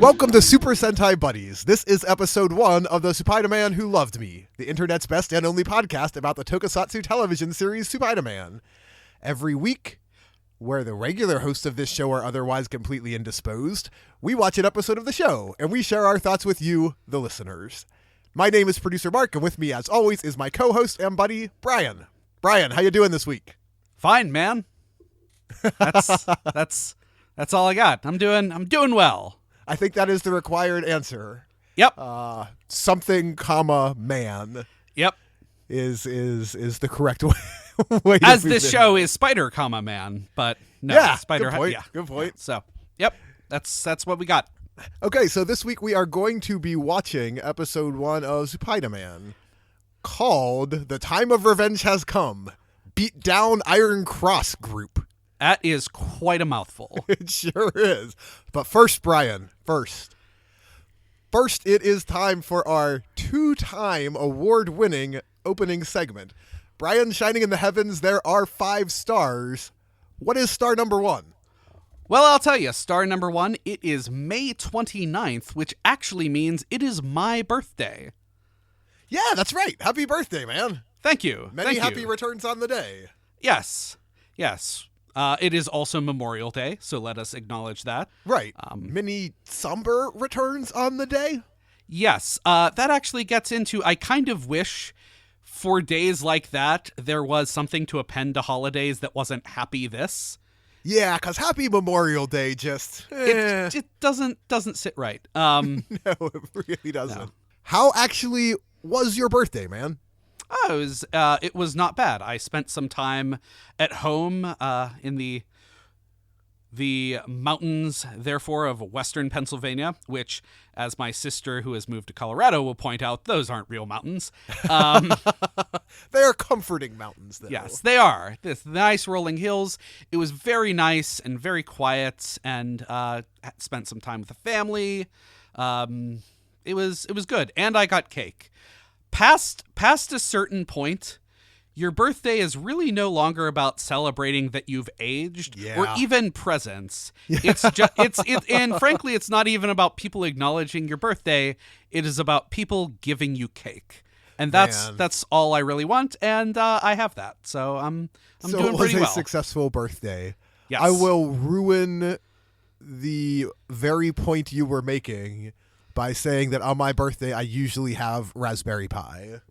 Welcome to Super Sentai Buddies. This is episode 1 of the Spider-Man Who Loved Me, the internet's best and only podcast about the tokusatsu television series Spider-Man. Every week, where the regular hosts of this show are otherwise completely indisposed, we watch an episode of the show, and we share our thoughts with you, the listeners. My name is Producer Mark, and with me, as always, is my co-host and buddy, Brian. Brian, how you doing this week? Fine, man. That's all I got. I'm doing well. I think that is the required answer. Yep. Something, comma, man. Yep. Is the correct way. As this show is Spider, comma, man, but no, yeah, Spider. Good point. Yeah. Good point. So, yep. That's what we got. Okay, so this week we are going to be watching episode 1 of Spider-Man, called "The Time of Revenge Has Come." Beat Down Iron Cross Group. That is quite a mouthful. It sure is. But first, Brian, first, it is time for our 2-time award-winning opening segment. Brian, shining in the heavens, there are 5 stars. What is star number 1? Well, I'll tell you, star number 1, it is May 29th, which actually means it is my birthday. Yeah, that's right. Happy birthday, man. Thank you. Many happy returns on the day. Yes. It is also Memorial Day, so let us acknowledge that. Right. Many somber returns on the day? Yes. That actually gets into, I kind of wish for days like that there was something to append to holidays that wasn't happy this. Yeah, because happy Memorial Day just... It doesn't sit right. No, it really doesn't. No. How actually was your birthday, man? Oh, it was not bad. I spent some time at home in the mountains, therefore, of western Pennsylvania, which, as my sister who has moved to Colorado will point out, those aren't real mountains. They are comforting mountains, though. Yes, they are. This nice rolling hills. It was very nice and very quiet, and spent some time with the family. It was good, and I got cake. Past a certain point, your birthday is really no longer about celebrating that you've aged or even presents. Yeah. And frankly, it's not even about people acknowledging your birthday. It is about people giving you cake. And that's all I really want, and I have that. So I'm doing pretty well. So it was a successful birthday. Yes. I will ruin the very point you were making by saying that on my birthday, I usually have raspberry pie.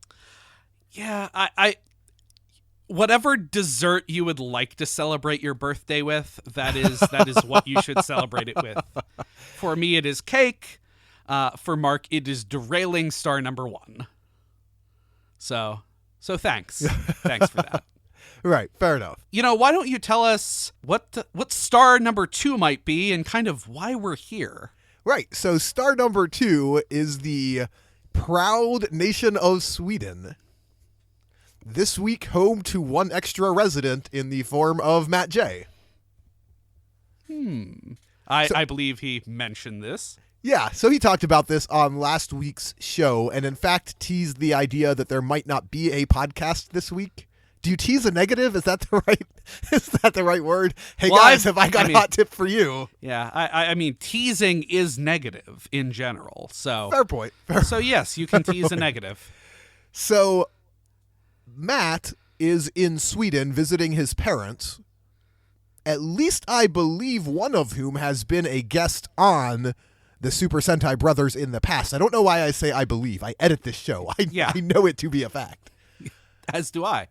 Yeah, I whatever dessert you would like to celebrate your birthday with, that is what you should celebrate it with. For me, it is cake. For Mark, it is derailing star number 1. So thanks. Thanks for that. Right, fair enough. You know, why don't you tell us what star number 2 might be and kind of why we're here? Right, so star number 2 is the proud nation of Sweden. This week home to one extra resident in the form of Matt J. I believe he mentioned this. Yeah, so he talked about this on last week's show, and in fact teased the idea that there might not be a podcast this week. Do you tease a negative? Is that the right word? Hey, well, guys, I got a hot tip for you. Yeah, I mean, teasing is negative in general. So fair point. So yes, you can tease a negative. So Matt is in Sweden visiting his parents, at least I believe one of whom has been a guest on the Super Sentai Brothers in the past. I don't know why I say I believe. I edit this show. I know it to be a fact. As do I.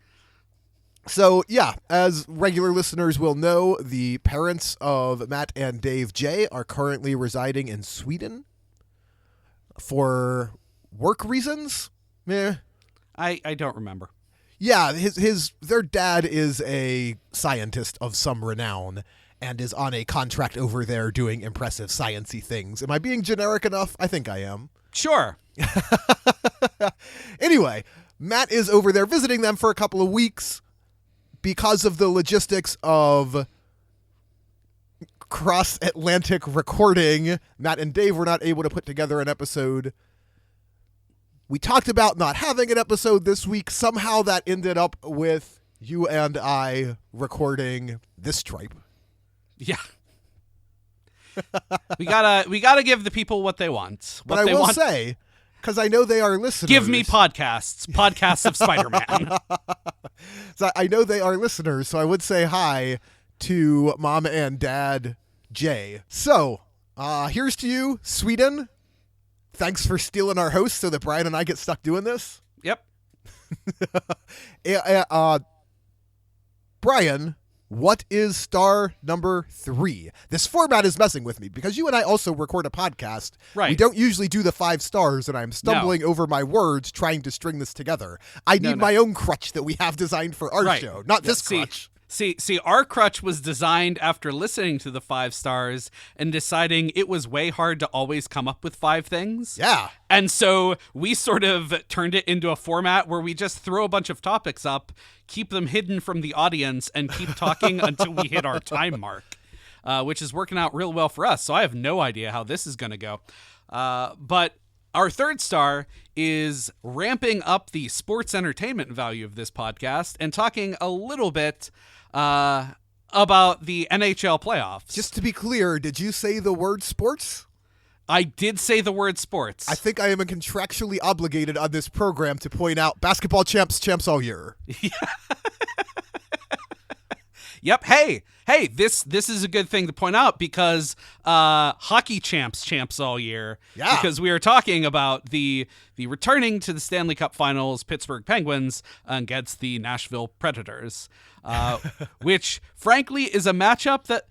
So, yeah, as regular listeners will know, the parents of Matt and Dave J are currently residing in Sweden for work reasons. I don't remember. Yeah, their dad is a scientist of some renown and is on a contract over there doing impressive science-y things. Am I being generic enough? I think I am. Sure. Anyway, Matt is over there visiting them for a couple of weeks. Because of the logistics of cross-Atlantic recording, Matt and Dave were not able to put together an episode. We talked about not having an episode this week. Somehow that ended up with you and I recording this tripe. Yeah. We gotta give the people what they want. But I will say, because I know they are listeners. Give me podcasts of Spider-Man. So I know they are listeners, so I would say hi to Mom and Dad Jay. So, here's to you, Sweden. Thanks for stealing our host so that Brian and I get stuck doing this. Yep. Brian, what is star number 3? This format is messing with me because you and I also record a podcast. Right. We don't usually do the 5 stars, and I'm stumbling over my words trying to string this together. I need my own crutch that we have designed for our show, not this crutch. See, our crutch was designed after listening to the 5 stars and deciding it was way hard to always come up with 5 things. Yeah. And so we sort of turned it into a format where we just throw a bunch of topics up, keep them hidden from the audience, and keep talking until we hit our time mark, which is working out real well for us. So I have no idea how this is going to go. But our 3rd star is ramping up the sports entertainment value of this podcast and talking a little bit about the NHL playoffs. Just to be clear, did you say the word sports? I did say the word sports. I think I am contractually obligated on this program to point out basketball champs all year. Yep. Hey, this is a good thing to point out because hockey champs all year. Yeah. Because we are talking about the returning to the Stanley Cup Finals Pittsburgh Penguins against the Nashville Predators, which frankly is a matchup that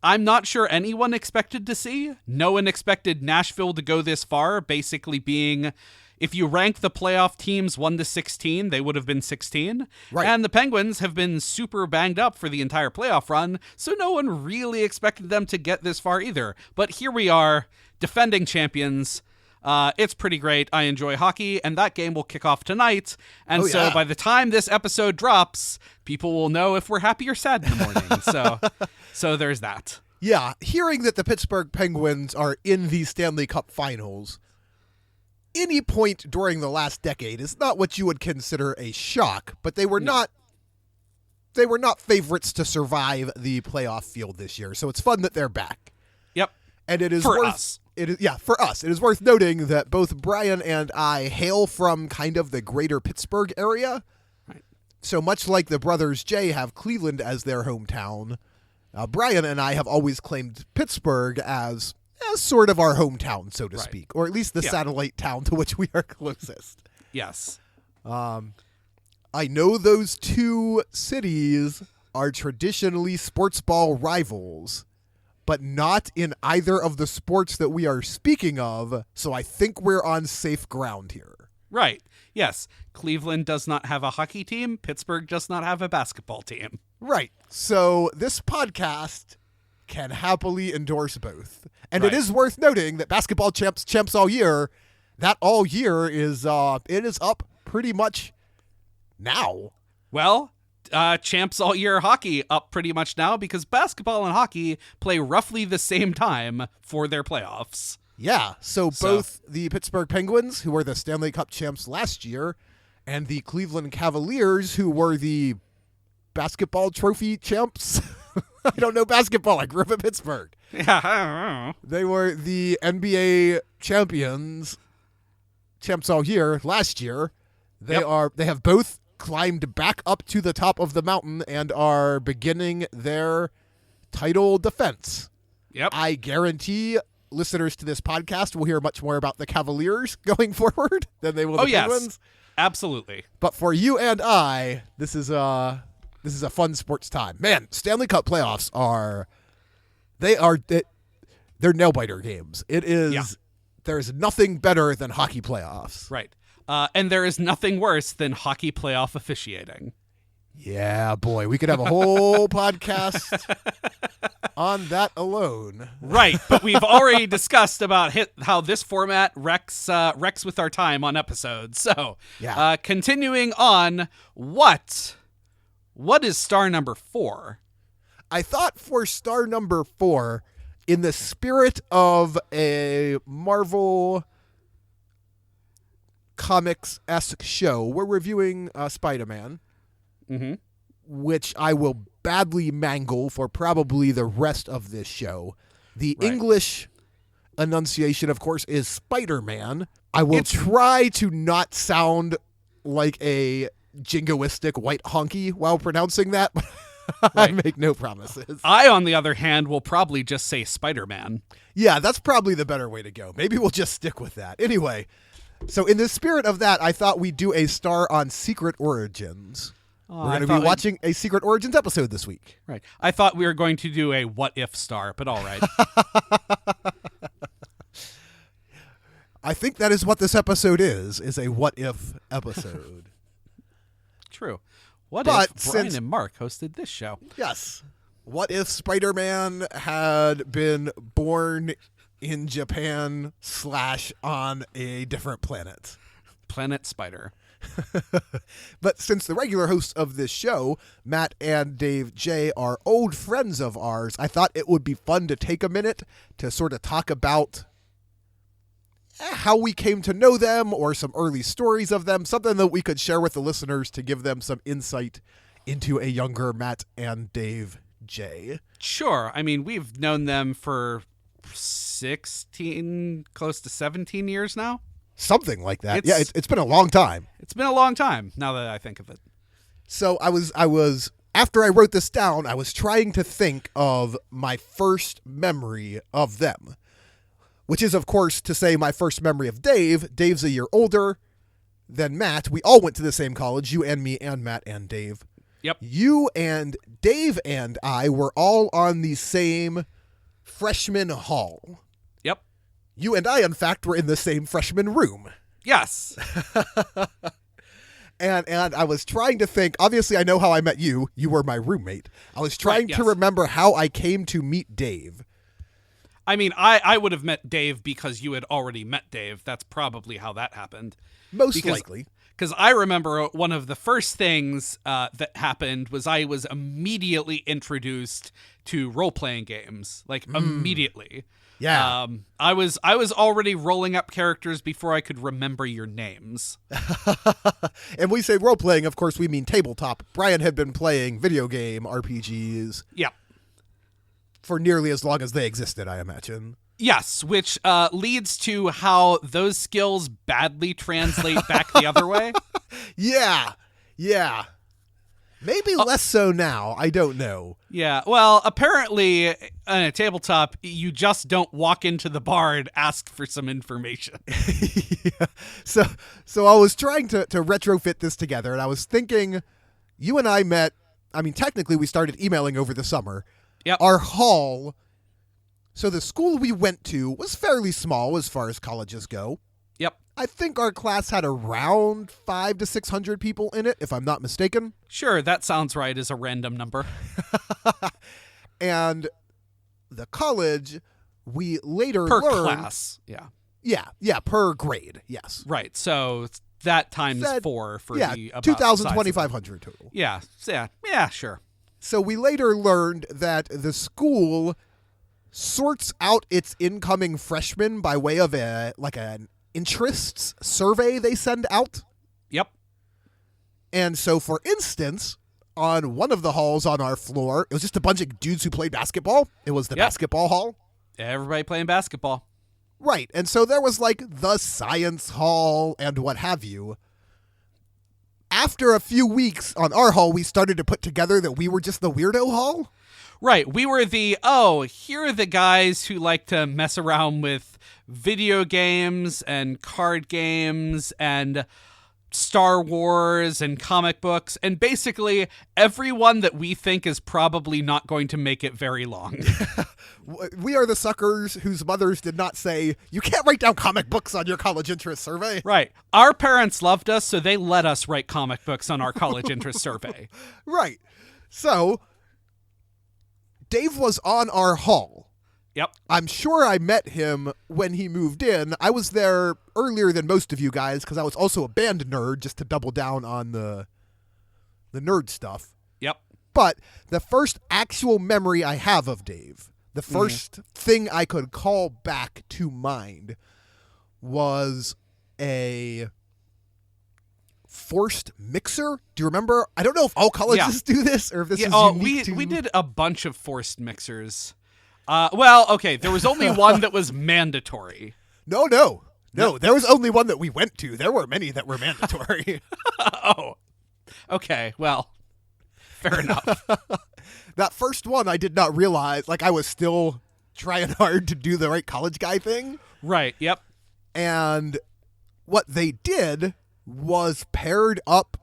I'm not sure anyone expected to see. No one expected Nashville to go this far, basically being, if you rank the playoff teams 1 to 16, they would have been 16. Right. And the Penguins have been super banged up for the entire playoff run, so no one really expected them to get this far either. But here we are, defending champions. It's pretty great. I enjoy hockey, and that game will kick off tonight. And so by the time this episode drops, people will know if we're happy or sad in the morning. So there's that. Yeah, hearing that the Pittsburgh Penguins are in the Stanley Cup Finals any point during the last decade is not what you would consider a shock, but they were not favorites to survive the playoff field this year. So it's fun that they're back. Yep. And it is for us. For us. It is worth noting that both Brian and I hail from kind of the greater Pittsburgh area. Right. So much like the brothers Jay have Cleveland as their hometown, Brian and I have always claimed Pittsburgh as sort of our hometown, so to speak, or at least the satellite town to which we are closest. Yes. I know those 2 cities are traditionally sports ball rivals, but not in either of the sports that we are speaking of, so I think we're on safe ground here. Right. Yes. Cleveland does not have a hockey team. Pittsburgh does not have a basketball team. Right. So this podcast can happily endorse both. And it is worth noting that basketball champs all year, that all year is it is up pretty much now. Well, champs all year hockey up pretty much now because basketball and hockey play roughly the same time for their playoffs. Yeah, so both the Pittsburgh Penguins, who were the Stanley Cup champs last year, and the Cleveland Cavaliers, who were the basketball trophy champs. I don't know basketball. I grew up in Pittsburgh. Yeah, I don't know. They were the NBA champs all year last year. They have both climbed back up to the top of the mountain and are beginning their title defense. Yep. I guarantee listeners to this podcast will hear much more about the Cavaliers going forward than they will the Penguins. Yes. Absolutely. But for you and I, this is a fun sports time. Man, Stanley Cup playoffs they're nail-biter games. There's nothing better than hockey playoffs. Right. And there is nothing worse than hockey playoff officiating. Yeah, boy, we could have a whole podcast on that alone. Right, but we've already discussed about how this format wrecks with our time on episodes. So, continuing on, what is star number 4? I thought for star number 4, in the spirit of a Marvel Comics-esque show, we're reviewing Spider-Man. Mm-hmm. Which I will badly mangle for probably the rest of this show. The Right. English enunciation, of course, is Spider-Man. I will try to not sound like a jingoistic white honky while pronouncing that, but I make no promises. I, on the other hand, will probably just say Spider-Man. Yeah, that's probably the better way to go. Maybe we'll just stick with that. Anyway, so in the spirit of that, I thought we'd do a star on Secret Origins. We're going to be watching a Secret Origins episode this week. Right. I thought we were going to do a what if star, but all right. I think that is what this episode is a what if episode. True. What But if Brian since- and Mark hosted this show? Yes. What if Spider-Man had been born in Japan / on a different planet? Planet Spider. But since the regular hosts of this show, Matt and Dave J, are old friends of ours, I thought it would be fun to take a minute to sort of talk about how we came to know them or some early stories of them, something that we could share with the listeners to give them some insight into a younger Matt and Dave J. Sure. I mean, we've known them for 16, close to 17 years now. Something like that. It's been a long time. It's been a long time, now that I think of it. So I was after I wrote this down, I was trying to think of my first memory of them, which is, of course, to say my first memory of Dave. Dave's a year older than Matt. We all went to the same college, you and me and Matt and Dave. Yep. You and Dave and I were all on the same freshman hall. Yep. You and I, in fact, were in the same freshman room. Yes. And I was trying to think, obviously I know how I met you. You were my roommate. I was trying to remember how I came to meet Dave. I mean, I would have met Dave because you had already met Dave. That's probably how that happened. Most likely. Because I remember one of the first things that happened was I was immediately introduced to role-playing games. Like, immediately. Yeah. I was already rolling up characters before I could remember your names. And we say role-playing, of course, we mean tabletop. Brian had been playing video game RPGs. Yeah. For nearly as long as they existed, I imagine. Yes, which leads to how those skills badly translate back the other way. Yeah. Maybe less so now. I don't know. Yeah, well, apparently in a tabletop, you just don't walk into the bar and ask for some information. Yeah. So I was trying to retrofit this together, and I was thinking, you and I met, I mean, technically we started emailing over the summer. Yep. Our hall, so the school we went to was fairly small as far as colleges go. Yep. I think our class had around 500 to 600 people in it, if I'm not mistaken. Sure, that sounds right as a random number. And the college, we later Per learned... class, yeah. Yeah, per grade, yes. Right, so that times Said- 4 for Yeah, the about 2,000, size of it. 2,500 total. Yeah, sure. So we later learned that the school sorts out its incoming freshmen by way of an interests survey they send out. Yep. And so, for instance, on one of the halls on our floor, it was just a bunch of dudes who played basketball. It was the basketball hall. Everybody playing basketball. Right. And so there was like the science hall and what have you. After a few weeks on our hall, we started to put together that we were just the weirdo hall. Right, we were here are the guys who like to mess around with video games and card games and Star Wars and comic books, and basically everyone that we think is probably not going to make it very long. We are the suckers whose mothers did not say, you can't write down comic books on your college interest survey. Right. Our parents loved us, so they let us write comic books on our college interest survey. Right. So, Dave was on our hall. Yep. I'm sure I met him when he moved in. I was there earlier than most of you guys because I was also a band nerd, just to double down on the nerd stuff. Yep. But the first actual memory I have of Dave, the first thing I could call back to mind, was a forced mixer. Do you remember? I don't know if all colleges do this or if this is unique to... we did a bunch of forced mixers. Well, okay, there was only one that was mandatory. No. There was only one that we went to. There were many that were mandatory. Oh, okay. Well, fair enough. That first one, I did not realize. Like, I was still trying hard to do the right college guy thing. Right. Yep. And what they did was paired up,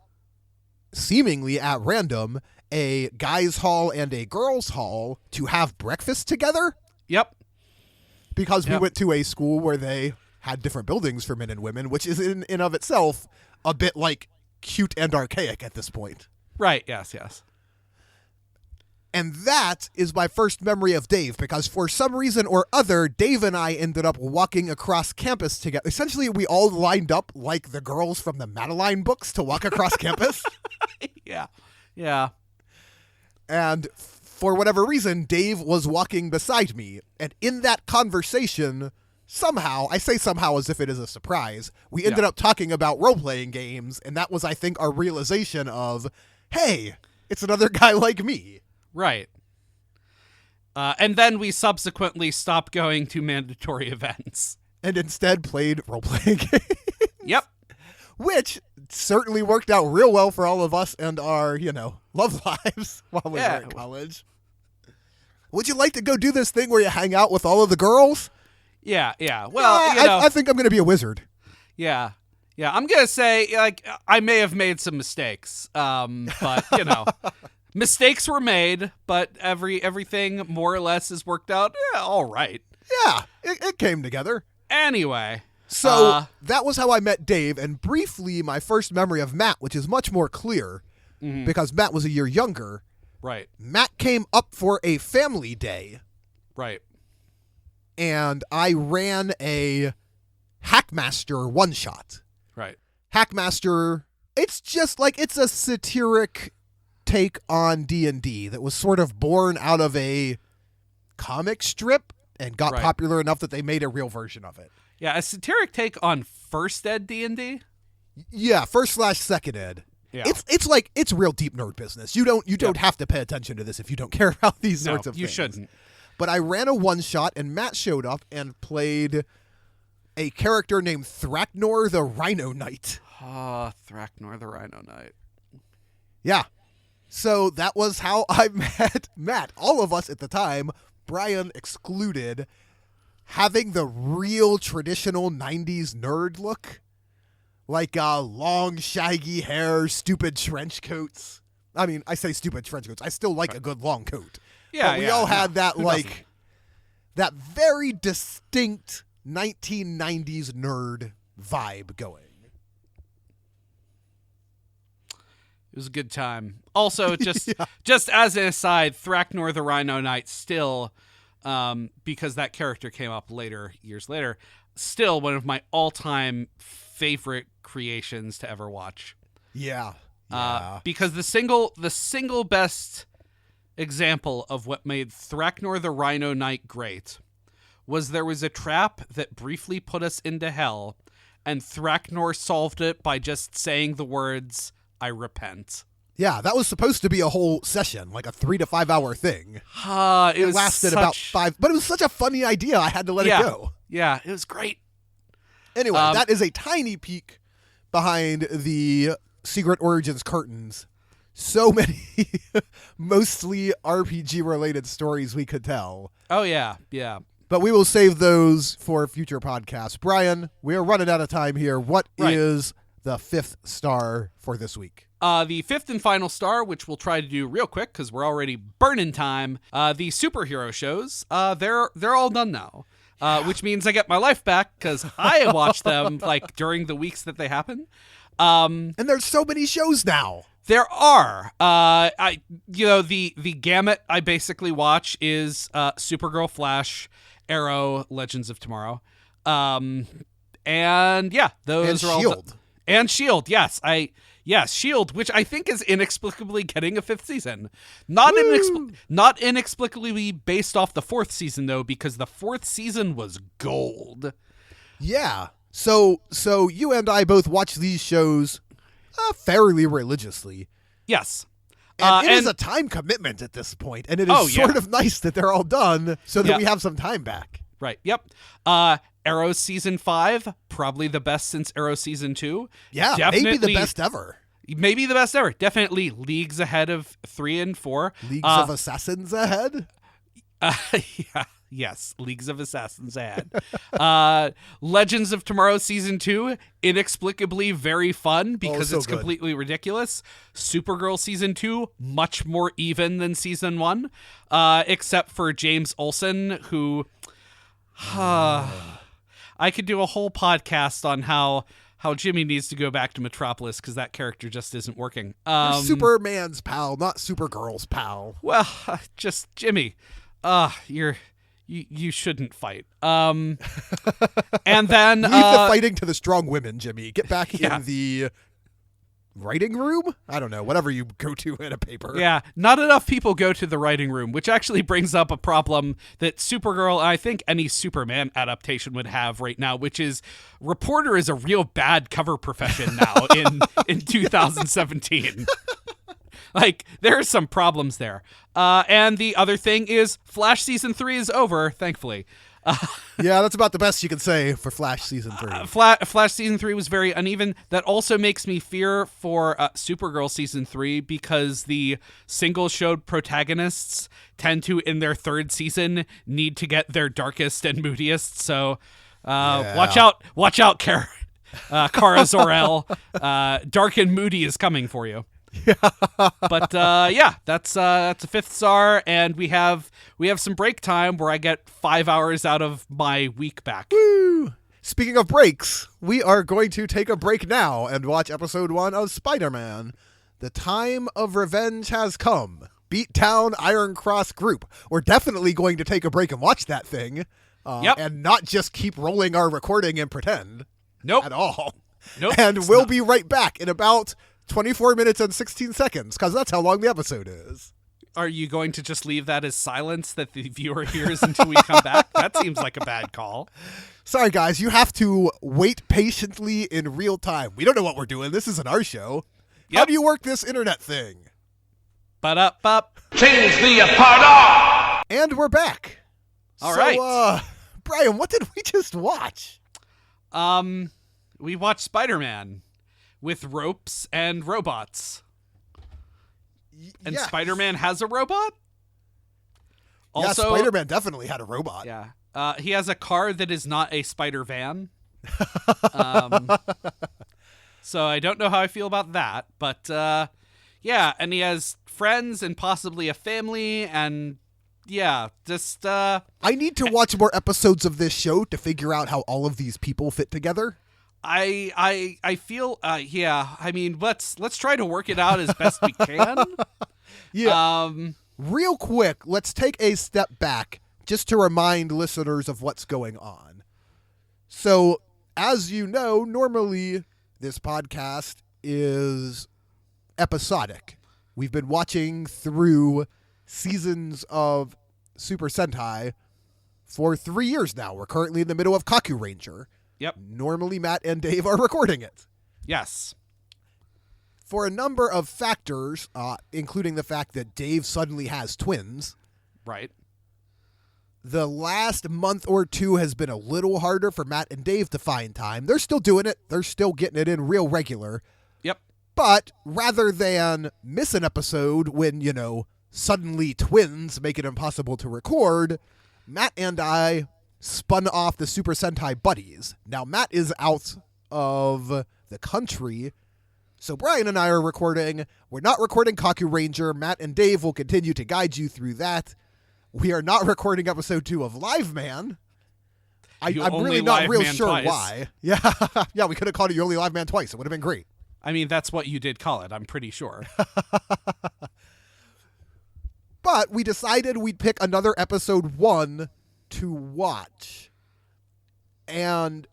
seemingly at random, a guys' hall and a girls' hall to have breakfast together. Yep. Because we went to a school where they had different buildings for men and women, which is in of itself a bit like cute and archaic at this point. Right. Yes. And that is my first memory of Dave, because for some reason or other, Dave and I ended up walking across campus together. Essentially, we all lined up like the girls from the Madeline books to walk across campus. Yeah. And for whatever reason, Dave was walking beside me. And in that conversation, somehow, I say somehow as if it is a surprise, we ended up talking about role-playing games. And that was, I think, our realization of, hey, it's another guy like me. Right. And then we subsequently stopped going to mandatory events. And instead played role-playing games. Yep. Which certainly worked out real well for all of us and our, love lives while we were in college. Would you like to go do this thing where you hang out with all of the girls? Yeah. Well, I think I'm going to be a wizard. Yeah. I'm going to say, I may have made some mistakes. But, mistakes were made, but everything more or less has worked out. Yeah, all right. Yeah, it came together. Anyway. So that was how I met Dave, and briefly my first memory of Matt, which is much more clear, because Matt was a year younger. Right. Matt came up for a family day. Right. And I ran a Hackmaster one-shot. Right. Hackmaster, it's just like, it's a satiric take on D&D that was sort of born out of a comic strip and got popular enough that they made a real version of it. Yeah, a satiric take on first ed D&D? Yeah, first/second ed. Yeah. It's real deep nerd business. You don't have to pay attention to this if you don't care about these sorts of things. You shouldn't. But I ran a one-shot, and Matt showed up and played a character named Thraknor the Rhino Knight. Thraknor the Rhino Knight. Yeah. So that was how I met Matt. All of us at the time, Brian excluded, having the real traditional 90s nerd look. Like long, shaggy hair, stupid trench coats. I mean, I say stupid trench coats. I still like a good long coat. Yeah, but we all had that, that very distinct 1990s nerd vibe going. It was a good time. Also, just as an aside, Thraknor the Rhino Knight still, because that character came up years later, still one of my all-time favorite creations to ever watch. Yeah. Because the single best example of what made Thraknor the Rhino Knight great was there was a trap that briefly put us into hell, and Thraknor solved it by just saying the words, "I repent." Yeah, that was supposed to be a whole session, like a 3 to 5 hour thing. It lasted about 5, but it was such a funny idea, I had to let it go. Yeah, it was great. Anyway, that is a tiny peek behind the Secret Origins curtains. So many mostly RPG-related stories we could tell. Oh, yeah. But we will save those for future podcasts. Brian, we are running out of time here. What is the 5th star for this week? The 5th and final star, which we'll try to do real quick because we're already burning time. The superhero shows, they're all done now. Which means I get my life back because I watch them during the weeks that they happen. And there's so many shows now. There are. The gamut I basically watch is Supergirl, Flash, Arrow, Legends of Tomorrow. And yeah, those and are Shield. all. And Shield, yes. Shield, which I think is inexplicably getting a 5th season. Not inexplicably based off the 4th season, though, because the 4th season was gold. Yeah. So you and I both watch these shows fairly religiously. Yes. And it is a time commitment at this point, and it is sort of nice that they're all done so that we have some time back. Right. Yep. Arrow Season 5, probably the best since Arrow Season 2. Yeah, maybe the best ever. Maybe the best ever. Definitely leagues ahead of 3 and 4. Leagues of Assassins ahead? Yeah. Yes, Leagues of Assassins ahead. Legends of Tomorrow Season 2, inexplicably very fun because it's completely ridiculous. Supergirl Season 2, much more even than Season 1, except for James Olsen, who... I could do a whole podcast on how Jimmy needs to go back to Metropolis because that character just isn't working. You're Superman's pal, not Supergirl's pal. Well, just Jimmy. You shouldn't fight. And then leave the fighting to the strong women, Jimmy. Get back in the writing room? I don't know, whatever you go to in a paper. Yeah, not enough people go to the writing room, which actually brings up a problem that Supergirl, and I think any Superman adaptation would have right now, which is reporter is a real bad cover profession now in 2017. Like, there are some problems there. And the other thing is Flash Season 3 is over, thankfully. Yeah, that's about the best you can say for Flash Season 3. Flash Season 3 was very uneven. That also makes me fear for Supergirl Season 3 because the single-showed protagonists tend to, in their third season, need to get their darkest and moodiest. So watch out, Kara Zor-El. Dark and moody is coming for you. But that's a 5th star, and we have some break time where I get 5 hours out of my week back. Woo! Speaking of breaks, we are going to take a break now and watch episode 1 of Spider-Man. The time of revenge has come. Beat down Iron Cross Group. We're definitely going to take a break and watch that thing, and not just keep rolling our recording and pretend. Nope. At all. Nope. And we'll be right back in about 24 minutes and 16 seconds, because that's how long the episode is. Are you going to just leave that as silence that the viewer hears until we come back? That seems like a bad call. Sorry, guys. You have to wait patiently in real time. We don't know what we're doing. This isn't our show. Yep. How do you work this internet thing? Ba-da-bop. Change the apart. And we're back. All right. Brian, what did we just watch? We watched Spider-Man. With ropes and robots. And Spider-Man has a robot? Also, Spider-Man definitely had a robot. Yeah. He has a car that is not a spider van. So I don't know how I feel about that. But, and he has friends and possibly a family. And, just... I need to watch more episodes of this show to figure out how all of these people fit together. I feel I mean let's try to work it out as best we can. Real quick, let's take a step back just to remind listeners of what's going on. So, as you know, normally this podcast is episodic. We've been watching through seasons of Super Sentai for 3 years now. We're currently in the middle of Kaku Ranger. Yep. Normally, Matt and Dave are recording it. Yes. For a number of factors, including the fact that Dave suddenly has twins. Right. The last month or two has been a little harder for Matt and Dave to find time. They're still doing it. They're still getting it in real regular. Yep. But rather than miss an episode when, suddenly twins make it impossible to record, Matt and I spun off the Super Sentai Buddies. Now, Matt is out of the country, so Brian and I are recording. We're not recording Kaku Ranger. Matt and Dave will continue to guide you through that. We are not recording episode 2 of Live Man. I'm really not real sure twice. Why. Yeah, we could have called it You Only Live Man Twice. It would have been great. I mean, that's what you did call it, I'm pretty sure. But we decided we'd pick another episode 1 to watch. And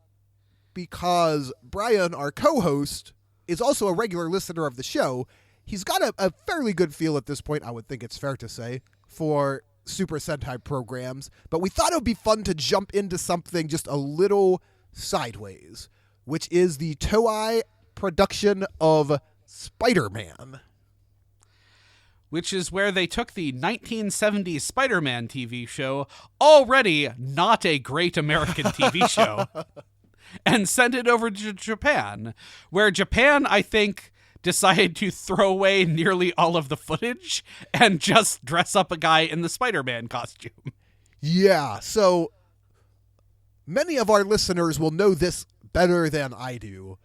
because Brian, our co-host, is also a regular listener of the show, he's got a fairly good feel at this point, I would think it's fair to say, for Super Sentai programs. But we thought it would be fun to jump into something just a little sideways, which is the Toei production of Spider-Man. which is where they took the 1970s Spider-Man TV show, already not a great American TV show, and sent it over to Japan, where Japan, I think, decided to throw away nearly all of the footage and just dress up a guy in the Spider-Man costume. Yeah, so many of our listeners will know this better than I do.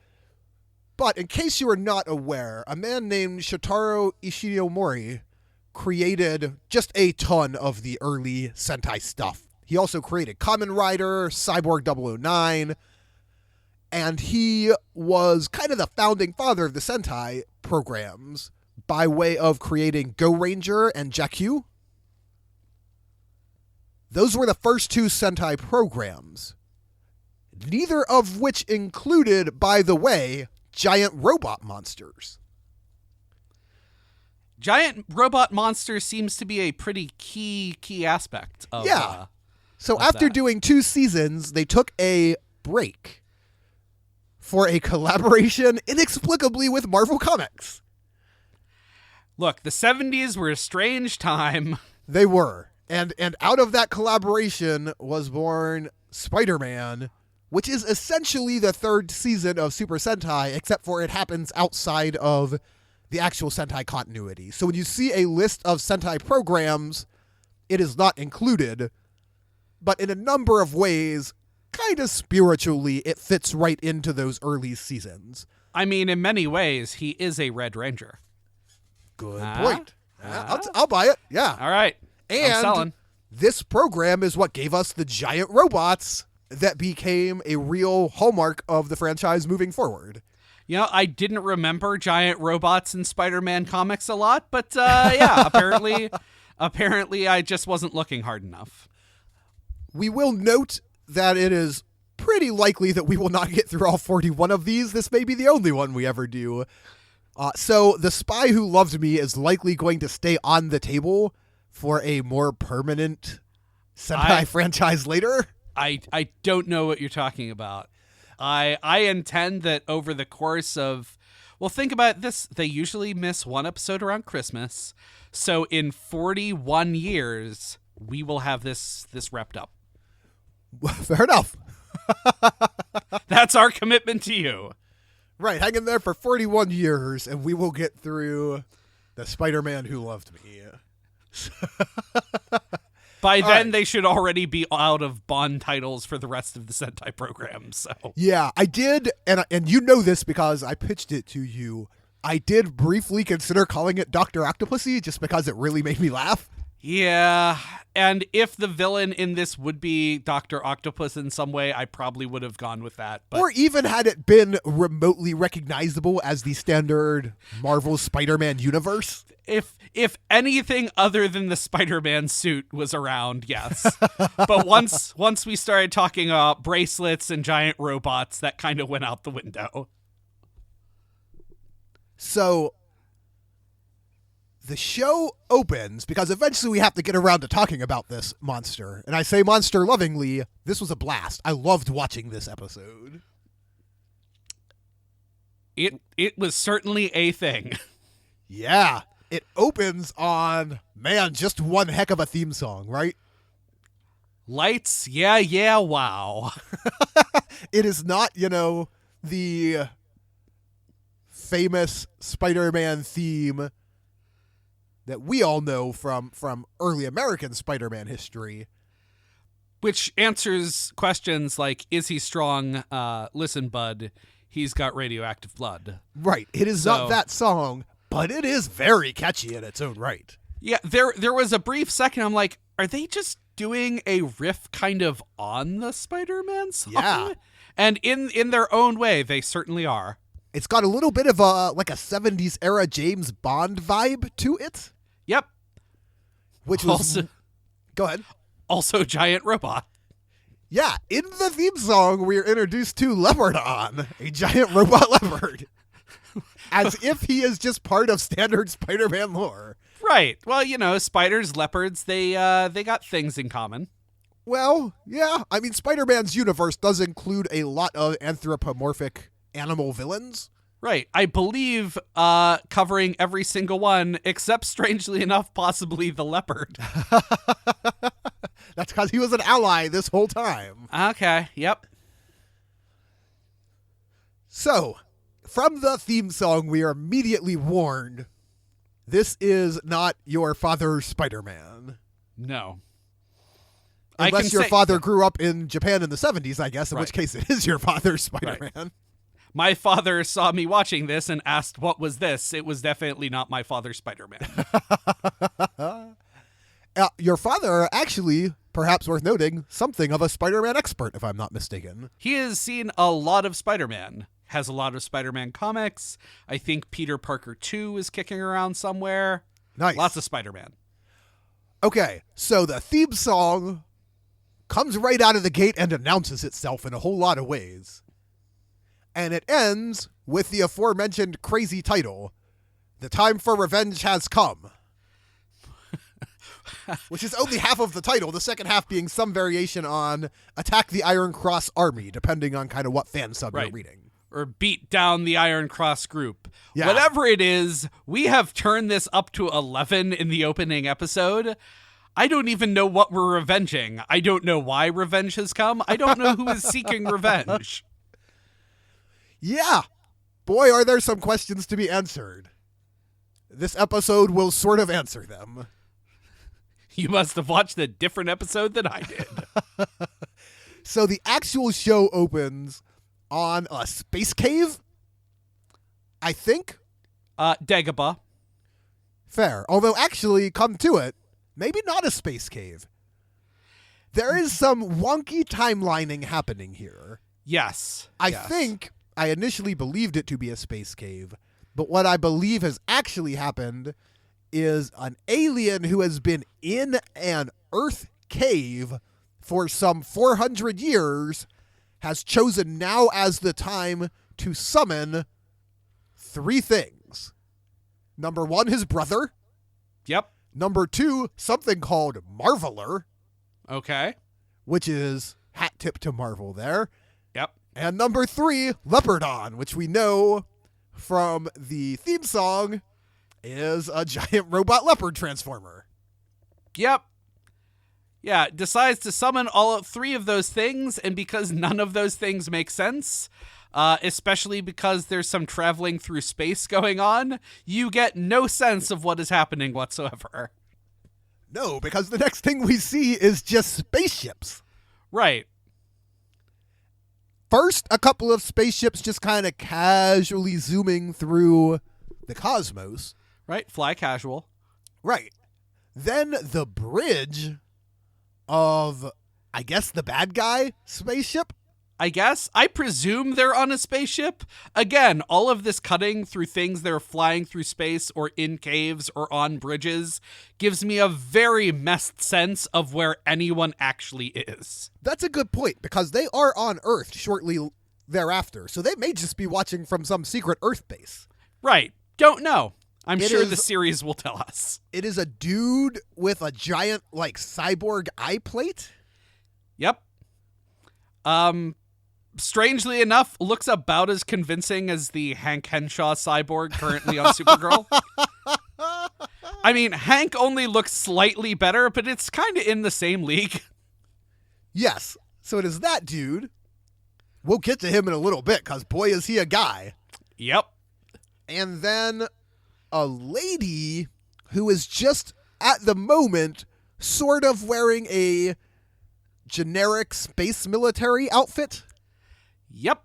But in case you are not aware, a man named Shotaro Ishinomori created just a ton of the early Sentai stuff. He also created Kamen Rider, Cyborg 009, and he was kind of the founding father of the Sentai programs by way of creating Go Ranger and Jakku. Those were the first two Sentai programs, neither of which included, by the way, giant robot monsters. Giant robot monster seems to be a pretty key aspect of So of after that. doing 2 seasons, they took a break for a collaboration inexplicably with Marvel Comics. Look, the 70s were a strange time. They were. And out of that collaboration was born Spider-Man, which is essentially the 3rd season of Super Sentai, except for it happens outside of the actual Sentai continuity. So when you see a list of Sentai programs, it is not included, but in a number of ways, kind of spiritually, it fits right into those early seasons. I mean, in many ways, he is a Red Ranger. Good point. I'll buy it. Yeah. All right. I'm And selling. this program is what gave us the giant robots that became a real hallmark of the franchise moving forward. You know, I didn't remember giant robots in Spider-Man comics a lot, but yeah, apparently I just wasn't looking hard enough. We will note that it is pretty likely that we will not get through all 41 of these. This may be the only one we ever do. So The Spy Who Loved Me is likely going to stay on the table for a more permanent Sentai franchise later. I don't know what you're talking about. I intend that over the course of, well, think about this. They usually miss one episode around Christmas. So in 41 years, we will have this wrapped up. Fair enough. That's our commitment to you. Right, hang in there for 41 years, and we will get through The Spider-Man Who Loved Me. By All then, right. they should already be out of Bond titles for the rest of the Sentai program. So Yeah, I did, and you know this because I pitched it to you. I did briefly consider calling it Dr. Octopusy just because it really made me laugh. yeah, and if the villain in this would be Dr. Octopus in some way, I probably would have gone with that. But Or even had it been remotely recognizable as the standard Marvel Spider-Man universe. if anything other than the Spider-Man suit was around, yes. But once we started talking about bracelets and giant robots, that kind of went out the window. So the show opens, because eventually we have to get around to talking about this monster. And I say monster lovingly, this was a blast. I loved watching this episode. It was certainly a thing. Yeah, it opens on, man, just one heck of a theme song, right? Lights, yeah, wow. It is not, the famous Spider-Man theme that we all know from early American Spider-Man history. Which answers questions like, is he strong? Listen, bud, he's got radioactive blood. Right. It is not that song, but it is very catchy in its own right. Yeah, there was a brief second I'm like, are they just doing a riff kind of on the Spider-Man song? Yeah. And in their own way, they certainly are. It's got a little bit of a 70s era James Bond vibe to it, Yep. which was Go ahead. Also giant robot. Yeah, in the theme song, we are introduced to Leopardon, a giant robot leopard, as if he is just part of standard Spider-Man lore. Right. Well, spiders, leopards, they got things in common. Well, yeah. I mean, Spider-Man's universe does include a lot of anthropomorphic animal villains. Right. I believe covering every single one, except, strangely enough, possibly the leopard. That's because he was an ally this whole time. Okay. Yep. So, from the theme song, we are immediately warned, this is not your father's Spider-Man. No. Unless your father grew up in Japan in the 70s, I guess, in which case it is your father's Spider-Man. Right. My father saw me watching this and asked, what was this? It was definitely not my father's Spider-Man. Your father, actually, perhaps worth noting, something of a Spider-Man expert, if I'm not mistaken. He has seen a lot of Spider-Man. Has a lot of Spider-Man comics. I think Peter Parker 2 is kicking around somewhere. Nice. Lots of Spider-Man. Okay, so the theme song comes right out of the gate and announces itself in a whole lot of ways. And it ends with the aforementioned crazy title, The Time for Revenge Has Come. Which is only half of the title, the second half being some variation on Attack the Iron Cross Army, depending on kind of what fan sub you're reading. Or beat down the Iron Cross group. Yeah. Whatever it is, we have turned this up to 11 in the opening episode. I don't even know what we're revenging. I don't know why revenge has come. I don't know who is seeking revenge. Yeah. Boy, are there some questions to be answered. This episode will sort of answer them. You must have watched a different episode than I did. So the actual show opens on a space cave, I think. Dagobah. Fair. Although actually, come to it, maybe not a space cave. There is some wonky timelining happening here. Yes. I think I initially believed it to be a space cave, but what I believe has actually happened is an alien who has been in an Earth cave for some 400 years has chosen now as the time to summon 3 things. Number 1, his brother. Yep. Number 2, something called Marveler. Okay. Which is hat tip to Marvel there. Yep. And number 3, Leopardon, which we know from the theme song is a giant robot leopard transformer. Yep. Yeah, decides to summon all 3 of those things, and because none of those things make sense, especially because there's some traveling through space going on, you get no sense of what is happening whatsoever. No, because the next thing we see is just spaceships. Right. First, a couple of spaceships just kind of casually zooming through the cosmos. Right, fly casual. Right. Then the bridge of, I guess, the bad guy spaceship? I guess. I presume they're on a spaceship. Again, all of this cutting through things that are flying through space or in caves or on bridges gives me a very messed sense of where anyone actually is. That's a good point, because they are on Earth shortly thereafter, so they may just be watching from some secret Earth base. Right. Don't know. I'm It sure is- the series will tell us. It is a dude with a giant, cyborg eye plate. Yep. Strangely enough, looks about as convincing as the Hank Henshaw cyborg currently on Supergirl. I mean, Hank only looks slightly better, but it's kind of in the same league. Yes, so it is that dude. We'll get to him in a little bit, because boy is he a guy. Yep. And then a lady who is just, at the moment, sort of wearing a generic space military outfit. Yep.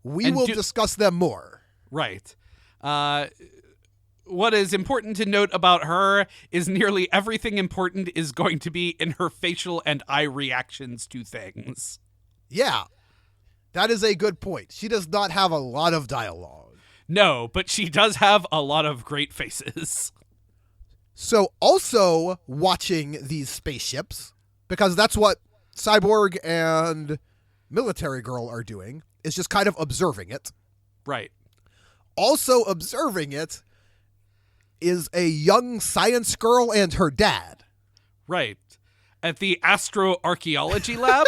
We And will discuss them more. Right. What is important to note about her is nearly everything important is going to be in her facial and eye reactions to things. Yeah, that is a good point. She does not have a lot of dialogue. No, but she does have a lot of great faces. So also watching these spaceships, because that's what Cyborg and Military Girl are doing, is just kind of observing it. Right. Also observing it is a young science girl and her dad. Right. At the Astro Archaeology lab?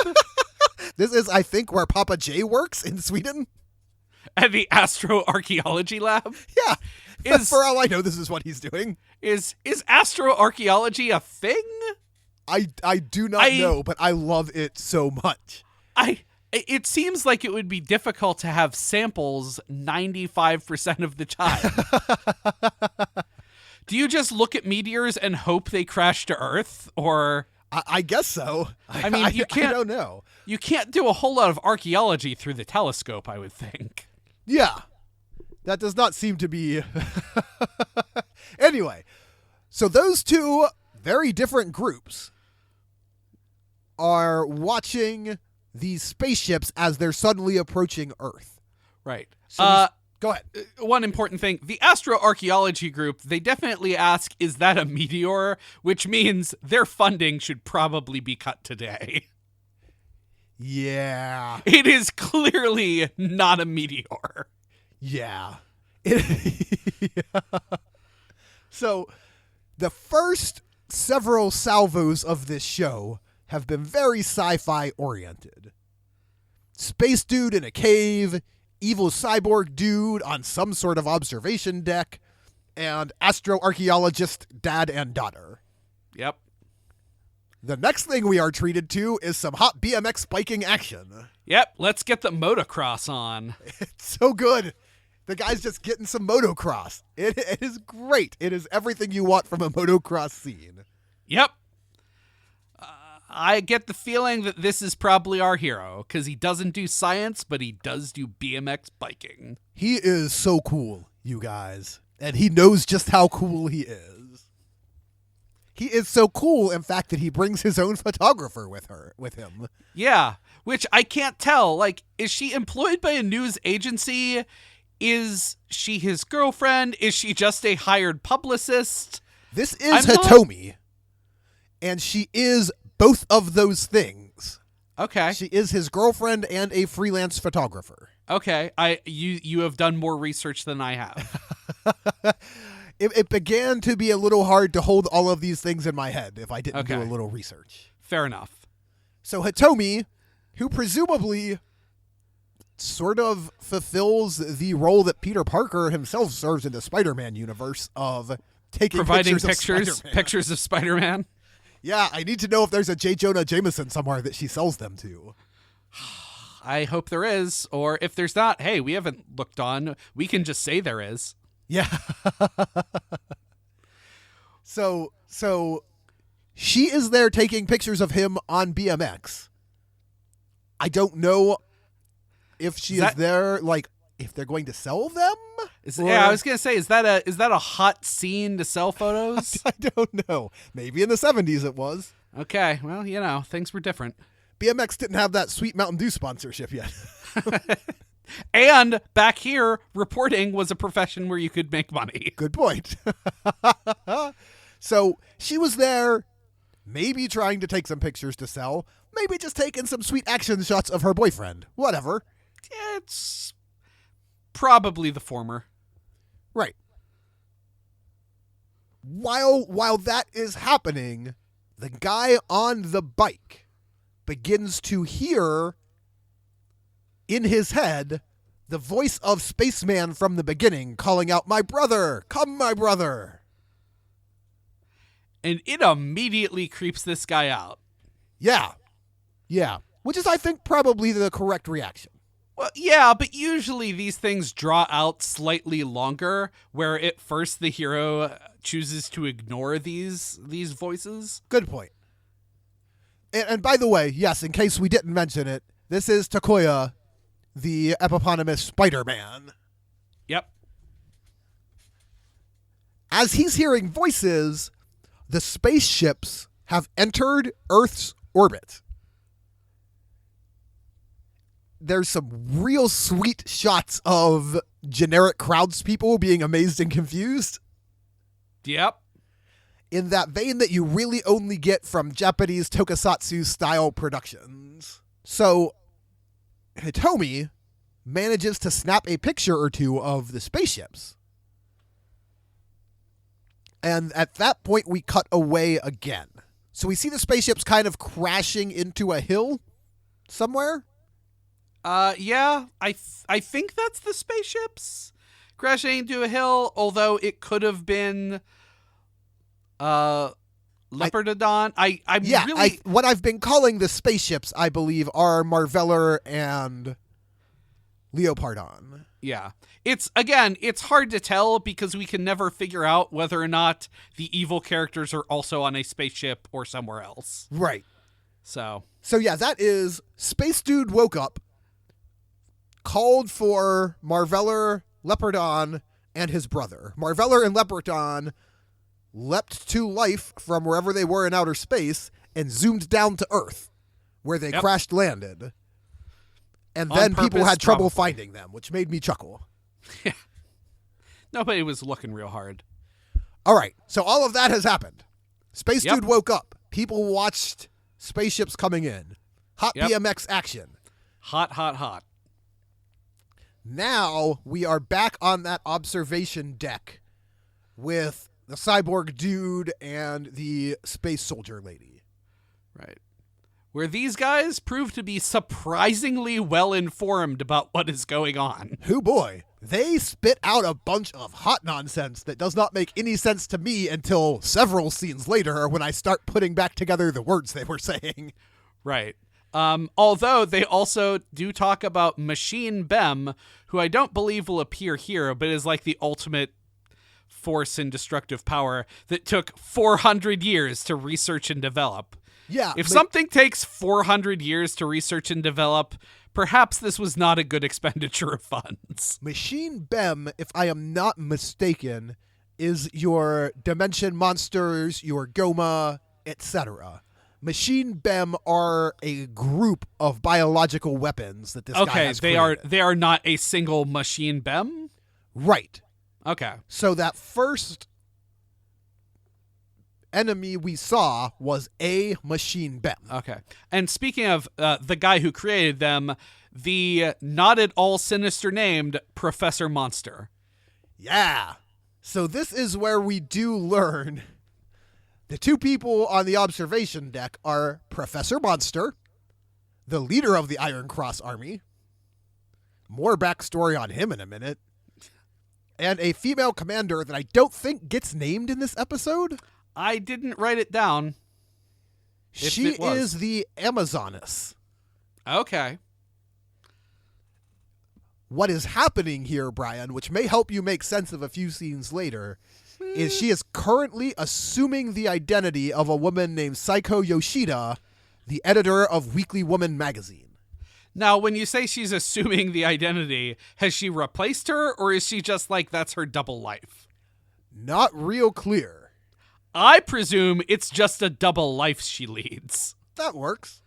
This is, I think, where Papa J works in Sweden. at the Astro Archaeology lab. Yeah. For all I know, this is what he's doing. Is Astro Archaeology a thing? I do not know, but I love it so much. It seems like it would be difficult to have samples 95% of the time. Do you just look at meteors and hope they crash to Earth? Or I guess so. I mean, you can't. I don't know. You can't do a whole lot of archaeology through the telescope, I would think. Yeah. That does not seem to be... Anyway, so those two very different groups are watching these spaceships as they're suddenly approaching Earth. Right. So go ahead. One important thing. The Astro Archaeology group, they definitely ask, is that a meteor? Which means their funding should probably be cut today. Yeah. It is clearly not a meteor. Yeah. Yeah. So, the first several salvos of this show have been very sci-fi oriented. Space dude in a cave, evil cyborg dude on some sort of observation deck, and astroarchaeologist dad and daughter. Yep. The next thing we are treated to is some hot BMX biking action. Yep, let's get the motocross on. It's so good. The guy's just getting some motocross. It is great. It is everything you want from a motocross scene. Yep. I get the feeling that this is probably our hero, because he doesn't do science, but he does do BMX biking. He is so cool, you guys. And he knows just how cool he is. He is so cool, in fact, that he brings his own photographer with him. Yeah, which I can't tell. Like, is she employed by a news agency? Is she his girlfriend? Is she just a hired publicist? This is Hitomi, and she is both of those things. Okay. She is his girlfriend and a freelance photographer. Okay. You have done more research than I have. It began to be a little hard to hold all of these things in my head if I didn't do a little research. Fair enough. So Hitomi, who presumably sort of fulfills the role that Peter Parker himself serves in the Spider-Man universe of providing pictures pictures of Spider-Man. Yeah, I need to know if there's a J. Jonah Jameson somewhere that she sells them to. I hope there is, or if there's not, hey, we haven't looked on. We can just say there is. Yeah. So she is there taking pictures of him on BMX. I don't know if she is there, like, if they're going to sell them. Yeah, I was gonna say, is that a hot scene to sell photos? I don't know. Maybe in the 70s it was. Okay, well, you know, things were different. BMX didn't have that sweet Mountain Dew sponsorship yet. And back here, reporting was a profession where you could make money. Good point. So she was there, maybe trying to take some pictures to sell, maybe just taking some sweet action shots of her boyfriend. Whatever. It's probably the former. Right. While that is happening, the guy on the bike begins to hear in his head the voice of Spaceman from the beginning calling out, "My brother, come my brother." And it immediately creeps this guy out. Yeah. Which is, I think, probably the correct reaction. Well, yeah, but usually these things draw out slightly longer, where at first the hero chooses to ignore these voices. Good point. And by the way, yes, in case we didn't mention it, this is Takuya, the eponymous Spider-Man. Yep. As he's hearing voices, the spaceships have entered Earth's orbit. There's some real sweet shots of generic crowdspeople being amazed and confused. Yep. In that vein that you really only get from Japanese tokusatsu style productions. So Hitomi manages to snap a picture or two of the spaceships. And at that point, we cut away again. So we see the spaceships kind of crashing into a hill somewhere. Yeah, I think that's the spaceships crashing into a hill, although it could have been Leopardodon. What I've been calling the spaceships, I believe, are Marveller and Leopardon. Yeah. It's hard to tell because we can never figure out whether or not the evil characters are also on a spaceship or somewhere else. Right. So yeah, that is Space Dude woke up, called for Marveller, Leopardon, and his brother. Marveller and Leopardon leapt to life from wherever they were in outer space and zoomed down to Earth, where they crash landed. And On then people purpose, had trouble probably. finding them, which made me chuckle. Yeah. Nobody was looking real hard. All right, so all of that has happened. Space Yep. Dude woke up. People watched spaceships coming in. Hot Yep. BMX action. Hot, hot, hot. Now we are back on that observation deck with the cyborg dude and the space soldier lady. Right. Where these guys prove to be surprisingly well informed about what is going on. Hoo boy, they spit out a bunch of hot nonsense that does not make any sense to me until several scenes later when I start putting back together the words they were saying. Right. Although they also do talk about Machine Bem, who I don't believe will appear here, but is like the ultimate force and destructive power that took 400 years to research and develop. Yeah. If something takes 400 years to research and develop, perhaps this was not a good expenditure of funds. Machine Bem, if I am not mistaken, is your Dimension Monsters, your Goma, etc. Machine Bem are a group of biological weapons that this guy has created. They are not a single Machine Bem? Right. Okay. So that first enemy we saw was a Machine Bem. Okay. And speaking of the guy who created them, the not at all sinister named Professor Monster. Yeah. So this is where we do learn the two people on the observation deck are Professor Monster, the leader of the Iron Cross Army. More backstory on him in a minute. And a female commander that I don't think gets named in this episode. I didn't write it down. She is the Amazoness. Okay. What is happening here, Brian, which may help you make sense of a few scenes later, is she is currently assuming the identity of a woman named Saiko Yoshida, the editor of Weekly Woman magazine. Now, when you say she's assuming the identity, has she replaced her, or is she just like, that's her double life? Not real clear. I presume it's just a double life she leads. That works.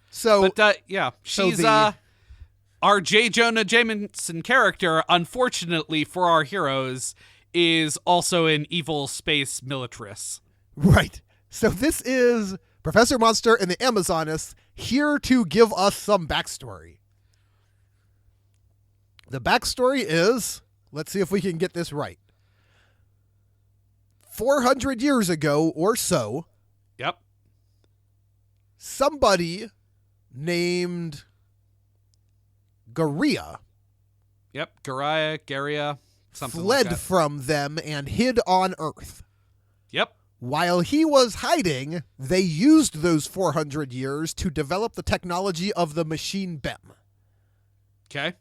So, But, yeah, she's, our J. Jonah Jameson character, unfortunately for our heroes, is also an evil space militarist. right. So this is Professor Monster and the Amazoness here to give us some backstory. The backstory is, let's see if we can get this right. 400 years ago or so, Yep. somebody named Garia Yep. Garia, something fled like that. from them and hid on Earth. Yep. While he was hiding, they used those 400 years to develop the technology of the Machine Bem. Okay.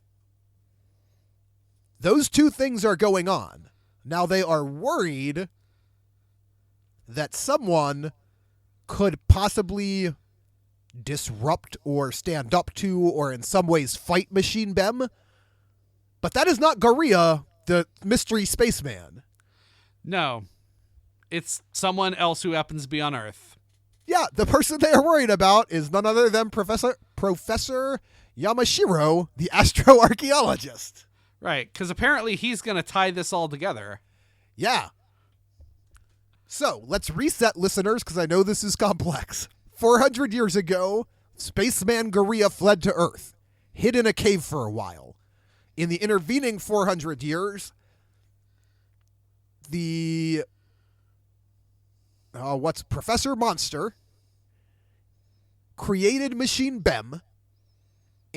Those two things are going on. Now they are worried that someone could possibly disrupt or stand up to or in some ways fight Machine Bem. But that is not Garia, the mystery spaceman. No. It's someone else who happens to be on Earth. Yeah, the person they are worried about is none other than Professor Yamashiro, the Astro Archaeologist. Right, because apparently he's going to tie this all together. Yeah. So, let's reset, listeners, because I know this is complex. 400 years ago, Spaceman Garia fled to Earth, hid in a cave for a while. In the intervening 400 years, Professor Monster created Machine Bem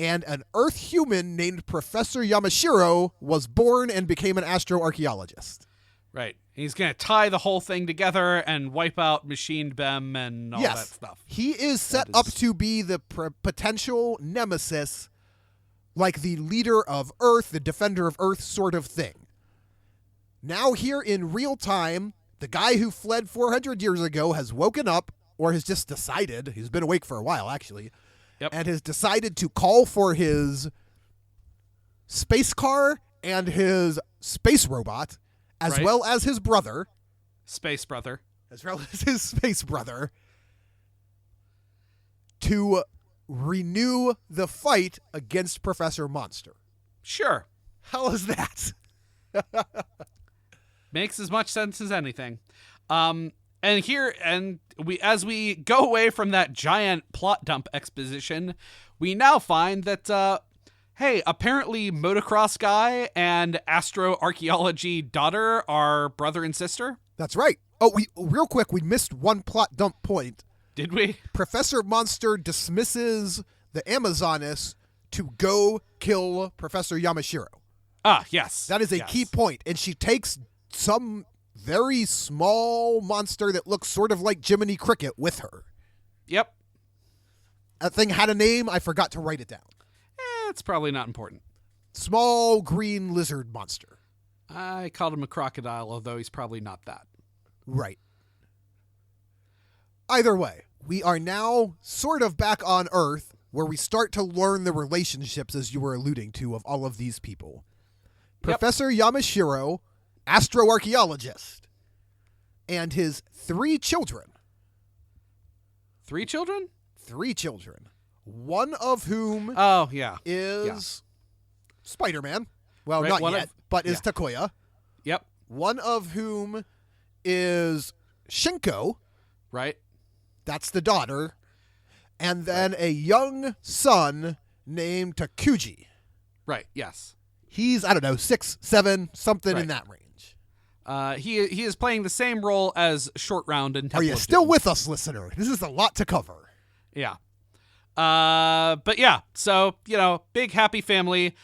and an Earth human named Professor Yamashiro was born and became an astroarchaeologist. Right. He's going to tie the whole thing together and wipe out Machine Bem and all that stuff. He is set up to be the potential nemesis, like the leader of Earth, the defender of Earth sort of thing. Now here in real time, the guy who fled 400 years ago has woken up, or has just decided, he's been awake for a while actually, and has decided to call for his space car and his space robot, as well as his brother. Space brother. As well as his space brother, to renew the fight against Professor Monster. Sure. How is that? Makes as much sense as anything. And as we go away from that giant plot dump exposition, we now find that, hey, apparently Motocross Guy and Astro Archaeology daughter are brother and sister. That's right. Oh, real quick, we missed one plot dump point. Did we? Professor Monster dismisses the Amazoness to go kill Professor Yamashiro. Ah, yes. That is a key point, and she takes some very small monster that looks sort of like Jiminy Cricket with her. Yep. That thing had a name. I forgot to write it down. It's probably not important. Small green lizard monster. I called him a crocodile, although he's probably not that. Right. Either way, we are now sort of back on Earth, where we start to learn the relationships, as you were alluding to, of all of these people. Professor Yamashiro, astroarchaeologist, and his 3 children. 3 children? 3 children. One of whom is Spider-Man. Well, not yet, but is Takoya. Yep. One of whom is Shinko. Right. That's the daughter. And then a young son named Takuji. Right, yes. He's, 6, 7, something in that range. He is playing the same role as Short Round in Temple Are you of still Doom. with us, listener? This is a lot to cover. Yeah. But yeah, so, big happy family.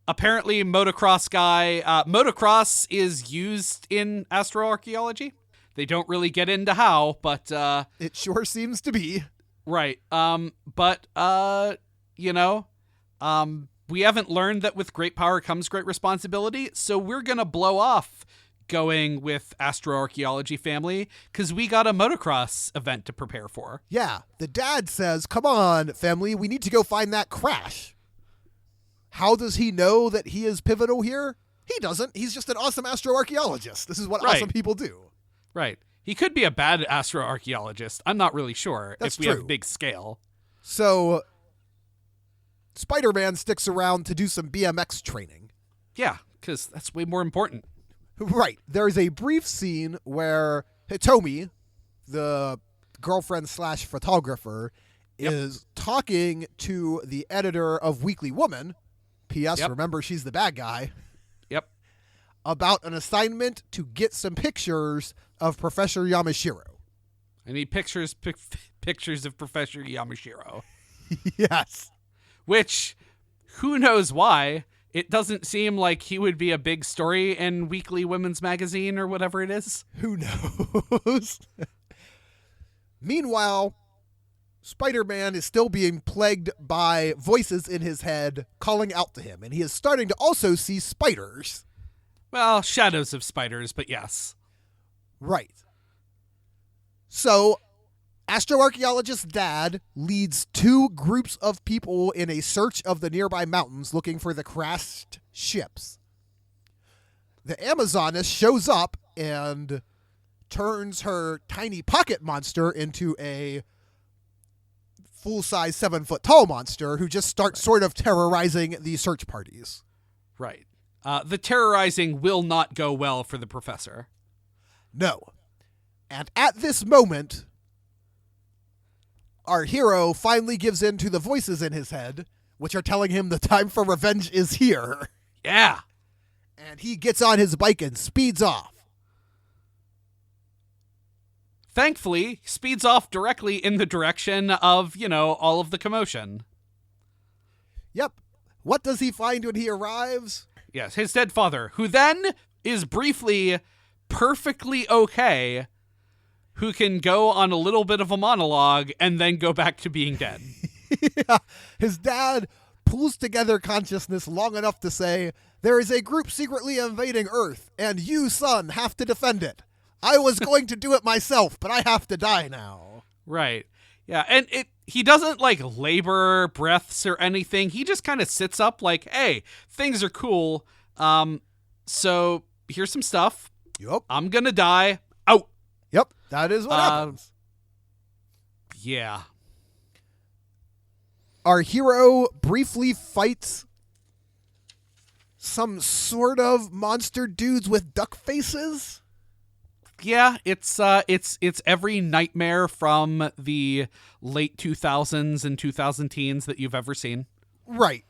Apparently, Motocross Guy. Motocross is used in astroarchaeology. They don't really get into how, but... it sure seems to be. Right. We haven't learned that with great power comes great responsibility, so we're going to blow off going with astroarchaeology family because we got a motocross event to prepare for. Yeah, the dad says, come on, family, we need to go find that crash. How does he know that he is pivotal here? He doesn't. He's just an awesome astroarchaeologist. This is what awesome people do. Right. He could be a bad astroarchaeologist. I'm not really sure That's if we true. have big scale. So, Spider-Man sticks around to do some BMX training. Yeah, because that's way more important. Right. There's a brief scene where Hitomi, the girlfriend/photographer, is talking to the editor of Weekly Woman. P.S. Remember, she's the bad guy. Yep. About an assignment to get some pictures of Professor Yamashiro. I need pictures of Professor Yamashiro. Yes. Which, who knows why, it doesn't seem like he would be a big story in Weekly Women's Magazine or whatever it is. Who knows? Meanwhile, Spider-Man is still being plagued by voices in his head calling out to him, and he is starting to also see spiders. Well, shadows of spiders, but yes. Right. So, astroarchaeologist's dad leads 2 groups of people in a search of the nearby mountains looking for the crashed ships. The Amazoness shows up and turns her tiny pocket monster into a full-size 7-foot-tall monster who just starts sort of terrorizing the search parties. Right. The terrorizing will not go well for the professor. No. And at this moment, our hero finally gives in to the voices in his head, which are telling him the time for revenge is here. Yeah. And he gets on his bike and speeds off. Thankfully, speeds off directly in the direction of, all of the commotion. Yep. What does he find when he arrives? Yes, his dead father, who then is briefly perfectly okay, who can go on a little bit of a monologue and then go back to being dead. Yeah. His dad pulls together consciousness long enough to say, "There is a group secretly invading Earth, and you, son, have to defend it. I was going to do it myself, but I have to die now." Right. Yeah, and he doesn't, like, labor breaths or anything. He just kind of sits up like, hey, things are cool. So here's some stuff. Yep. I'm gonna die. Out. Yep. That is what happens. Yeah. Our hero briefly fights some sort of monster dudes with duck faces. Yeah, it's every nightmare from the late 2000s and 2010s that you've ever seen. Right.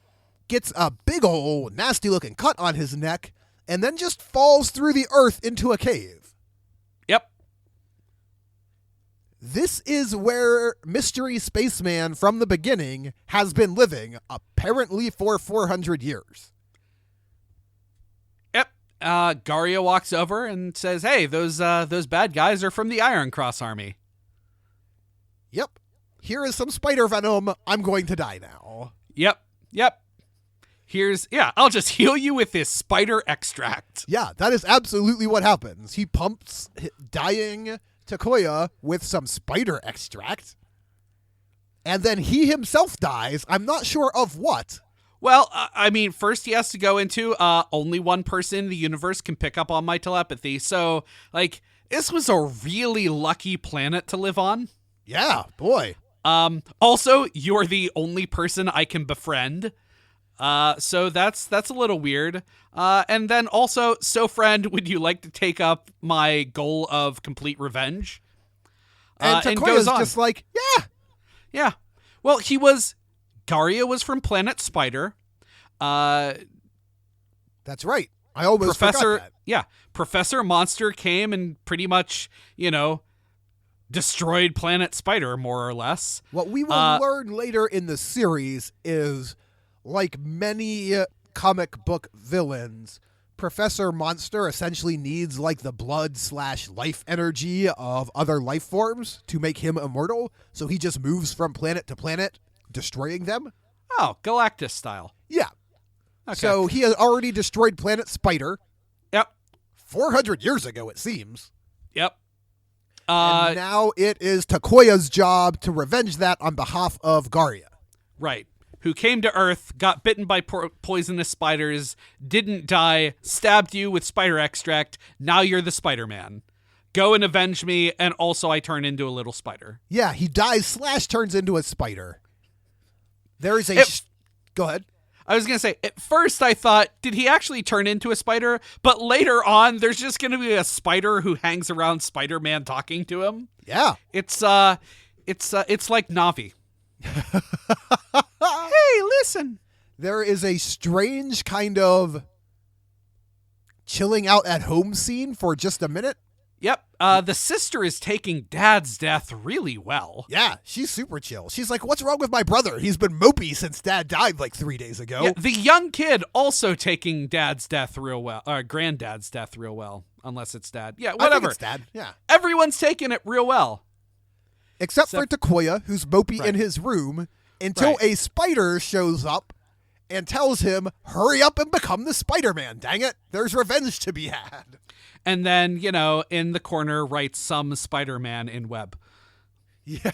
Gets a big ol' nasty looking cut on his neck and then just falls through the earth into a cave. Yep. This is where Mystery Spaceman from the beginning has been living, apparently for 400 years. Yep. Garia walks over and says, "Hey, those bad guys are from the Iron Cross Army." Yep. Here is some spider venom. I'm going to die now. Yep. I'll just heal you with this spider extract. Yeah, that is absolutely what happens. He pumps dying Takoya with some spider extract, and then he himself dies. I'm not sure of what. Well, I mean, first he has to go into only one person in the universe can pick up on my telepathy. So, like, this was a really lucky planet to live on. Yeah, boy. Also, you're the only person I can befriend. So that's a little weird. And then also, so friend, would you like to take up my goal of complete revenge? And Takoya's just like, yeah. Yeah. Well, Garia was from Planet Spider. That's right. I almost forgot that. Yeah. Professor Monster came and pretty much, destroyed Planet Spider, more or less. What we will learn later in the series is, like many comic book villains, Professor Monster essentially needs like the blood/life energy of other life forms to make him immortal. So he just moves from planet to planet, destroying them. Oh, Galactus style. Yeah. Okay. So he has already destroyed Planet Spider. Yep. 400 years ago, it seems. Yep. And now it is Takoya's job to revenge that on behalf of Garia. Right. Who came to Earth, got bitten by poisonous spiders, didn't die, stabbed you with spider extract. Now you're the Spider-Man. Go and avenge me, and also I turn into a little spider. Yeah, he dies / turns into a spider. There is Go ahead. I was going to say, at first I thought, did he actually turn into a spider? But later on, there's just going to be a spider who hangs around Spider-Man talking to him. Yeah. It's like Navi. Hey, listen. There is a strange kind of chilling out at home scene for just a minute. Yep. The sister is taking Dad's death really well. Yeah, she's super chill. She's like, "What's wrong with my brother? He's been mopey since Dad died like 3 days ago." Yeah, the young kid also taking Dad's death real well, or Granddad's death real well, unless it's Dad. Yeah, whatever. I think it's Dad. Yeah. Everyone's taking it real well. Except for Takoya, who's mopey in his room, until a spider shows up and tells him, "Hurry up and become the Spider-Man, dang it. There's revenge to be had." And then, in the corner writes some Spider-Man in web. Yeah.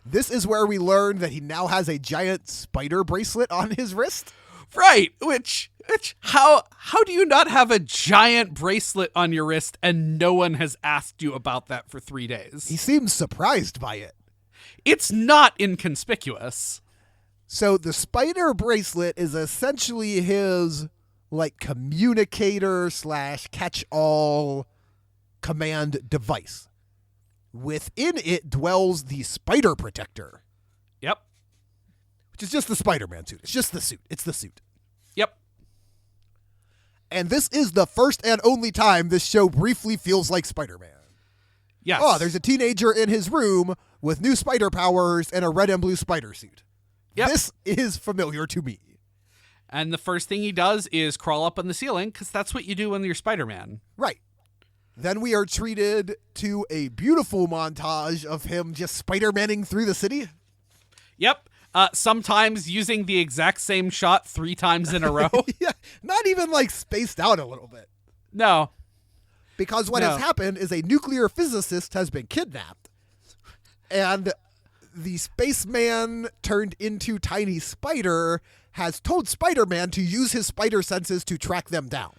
This is where we learn that he now has a giant spider bracelet on his wrist. Right, which how do you not have a giant bracelet on your wrist and no one has asked you about that for 3 days? He seems surprised by it. It's not inconspicuous. So the spider bracelet is essentially his communicator / catch-all command device. Within it dwells the Spider Protector. Yep. Which is just the Spider-Man suit. It's just the suit. It's the suit. Yep. And this is the first and only time this show briefly feels like Spider-Man. Yes. Oh, there's a teenager in his room with new spider powers and a red and blue spider suit. Yep. This is familiar to me. And the first thing he does is crawl up on the ceiling, because that's what you do when you're Spider-Man. Right. Then we are treated to a beautiful montage of him just Spider-Manning through the city. Yep. Sometimes using the exact same shot 3 times in a row. Yeah, not even like spaced out a little bit. No. Because what has happened is a nuclear physicist has been kidnapped. And the spaceman turned into Tiny Spider has told Spider-Man to use his spider senses to track them down.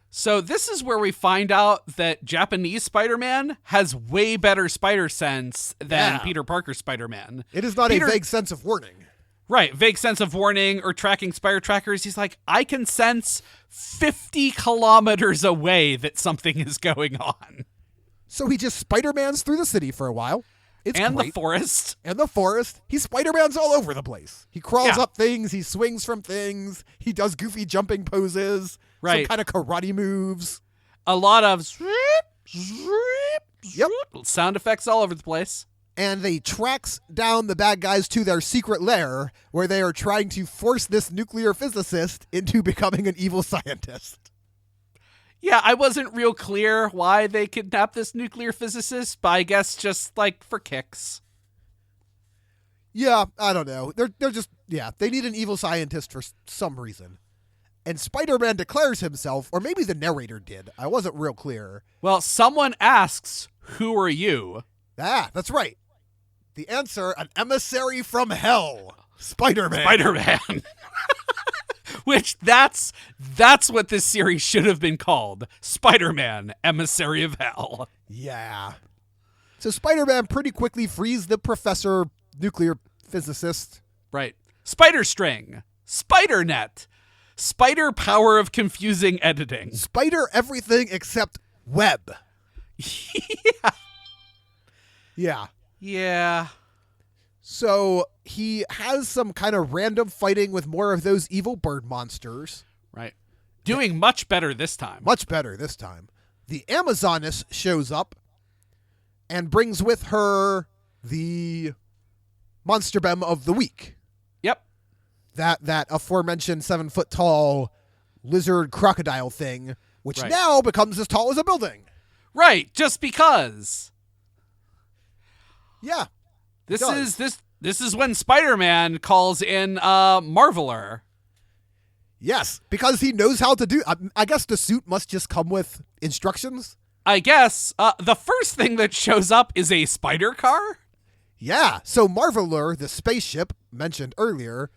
So this is where we find out that Japanese Spider-Man has way better spider sense than Peter Parker Spider-Man. It is not a vague sense of warning. Right, vague sense of warning or tracking spider trackers. He's like, I can sense 50 kilometers away that something is going on. So he just Spider-Mans through the city for a while. It's and great. the forest. And the forest. He Spider-Mans all over the place. He crawls up things. He swings from things. He does goofy jumping poses. Right. Some kind of karate moves. A lot of Yep. sound effects all over the place. And they tracks down the bad guys to their secret lair where they are trying to force this nuclear physicist into becoming an evil scientist. Yeah, I wasn't real clear why they kidnapped this nuclear physicist, but I guess just like for kicks. Yeah, I don't know. They're just, they need an evil scientist for some reason. And Spider-Man declares himself, or maybe the narrator did. I wasn't real clear. Well, someone asks, "Who are you?" Ah, that's right. The answer, an emissary from hell. Spider-Man. Spider-Man. Which that's what this series should have been called. Spider-Man, Emissary of Hell. Yeah. So Spider-Man pretty quickly frees the professor nuclear physicist. Right. Spider String. Spider Net. Spider power of confusing editing. Spider everything except web. Yeah. Yeah. So he has some kind of random fighting with more of those evil bird monsters. Right. Doing much better this time. Much better this time. The Amazoness shows up and brings with her the Monster Bem of the week. Yep. That aforementioned 7-foot tall lizard crocodile thing, which now becomes as tall as a building. Right. Just because. Yeah. This is when Spider-Man calls in Marveler. Yes, because he knows how to do. I guess the suit must just come with instructions. I guess the first thing that shows up is a spider car. Yeah, so Marveler, the spaceship mentioned earlier,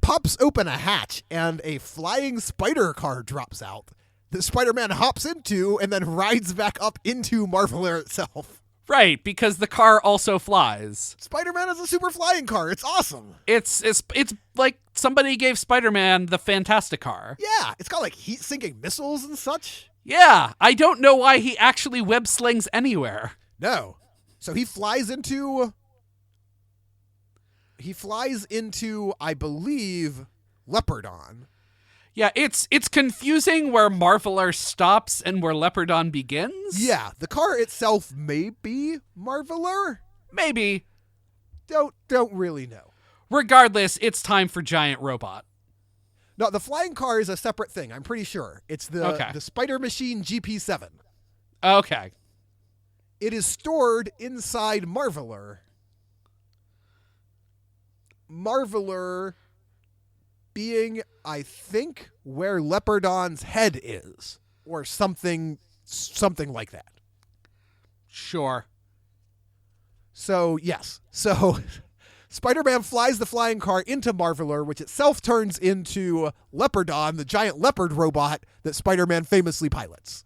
pops open a hatch and a flying spider car drops out that Spider-Man hops into and then rides back up into Marveler itself. Right, because the car also flies. Spider-Man is a super flying car. It's awesome. It's like somebody gave Spider-Man the Fantastic Car. Yeah, it's got heat-sinking missiles and such. Yeah, I don't know why he actually web slings anywhere. No. So he flies into, I believe, Leopardon. Yeah, it's confusing where Marveler stops and where Leopardon begins. Yeah, the car itself may be Marveler. Maybe. Don't really know. Regardless, it's time for Giant Robot. No, the flying car is a separate thing, I'm pretty sure. It's the Spider Machine GP7. Okay. It is stored inside Marveler. Marveler being, I think, where Leopardon's head is, or something like that. Sure. So, yes. So, Spider-Man flies the flying car into Marveler, which itself turns into Leopardon, the giant leopard robot that Spider-Man famously pilots.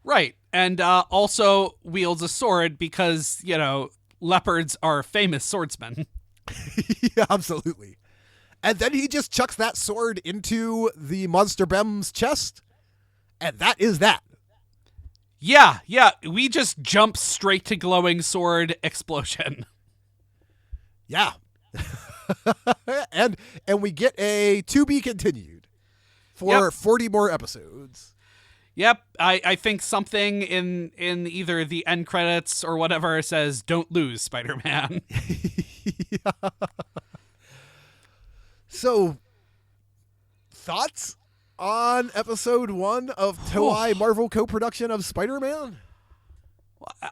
Right. And also wields a sword because, leopards are famous swordsmen. Yeah, absolutely. And then he just chucks that sword into the Monster Bem's chest, and that is that. Yeah, we just jump straight to glowing sword explosion. Yeah. and we get a to be continued for 40 more episodes. Yep, I think something in either the end credits or whatever says, "Don't lose, Spider-Man." Yeah. So, thoughts on episode 1 of Toei Marvel co-production of Spider-Man?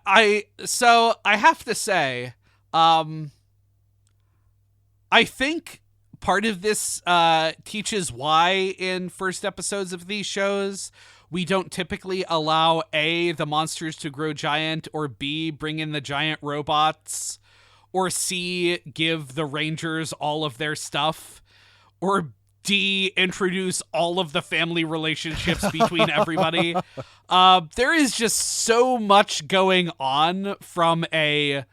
I have to say, I think part of this teaches why in first episodes of these shows we don't typically allow A, the monsters to grow giant, or B, bring in the giant robots, or C, give the Rangers all of their stuff, or D, introduce all of the family relationships between everybody. There is just so much going on from a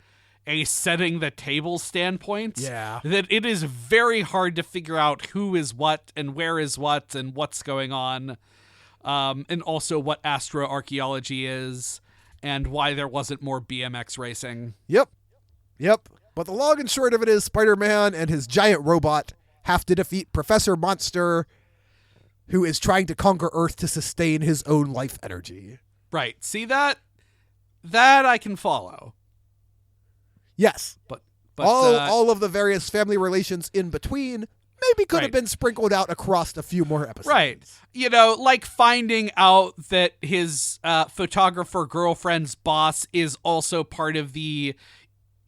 setting the table standpoint that it is very hard to figure out who is what and where is what and what's going on. And also what Astro Archaeology is and why there wasn't more BMX racing. Yep. But the long and short of it is Spider-Man and his giant robot have to defeat Professor Monster, who is trying to conquer Earth to sustain his own life energy. Right. See that I can follow. Yes. But all of the various family relations in between maybe could have been sprinkled out across a few more episodes. Right. You know, like finding out that his photographer girlfriend's boss is also part of the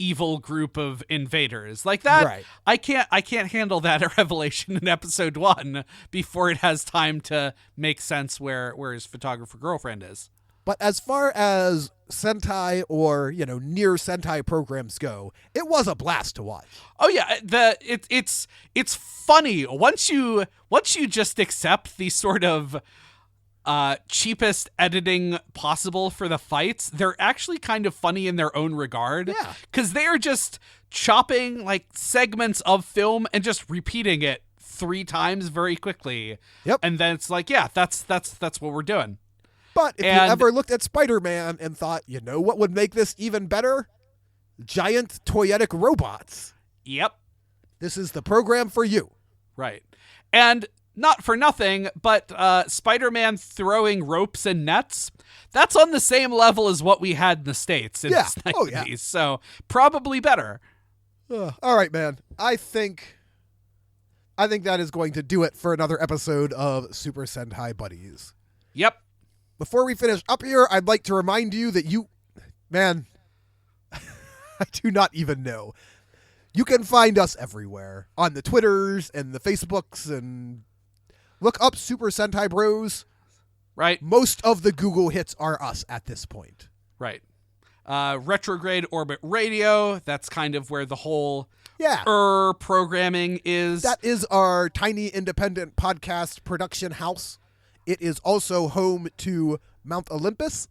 evil group of invaders. Like that, right. I can't handle that revelation in episode 1 before it has time to make sense where his photographer girlfriend is. But as far as Sentai or, near Sentai programs go, it was a blast to watch. Oh yeah, it's funny once you just accept the sort of cheapest editing possible for the fights. They're actually kind of funny in their own regard. Yeah, because they are just chopping like segments of film and just repeating it 3 times very quickly. Yep, and then it's like, yeah, that's what we're doing. But if you ever looked at Spider-Man and thought, what would make this even better? Giant toyetic robots. Yep. This is the program for you. Right. And not for nothing, but Spider-Man throwing ropes and nets, that's on the same level as what we had in the States in the 90s. Oh, yeah. So probably better. All right, man. I think that is going to do it for another episode of Super Sentai Buddies. Yep. Before we finish up here, I'd like to remind you that I do not even know. You can find us everywhere on the Twitters and the Facebooks and look up Super Sentai Bros. Right. Most of the Google hits are us at this point. Right. Retrograde Orbit Radio. That's kind of where the whole programming is. That is our tiny independent podcast production house. It is also home to Mount Olympus,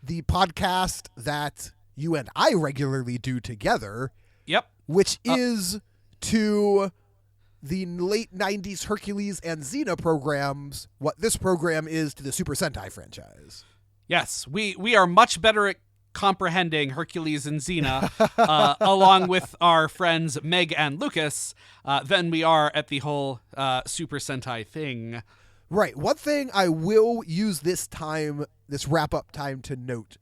the podcast that you and I regularly do together. Yep. Which is to the late 90s Hercules and Xena programs what this program is to the Super Sentai franchise. Yes, we are much better at comprehending Hercules and Xena, along with our friends Meg and Lucas, than we are at the whole Super Sentai thing. Right. One thing I will use this wrap-up time to note,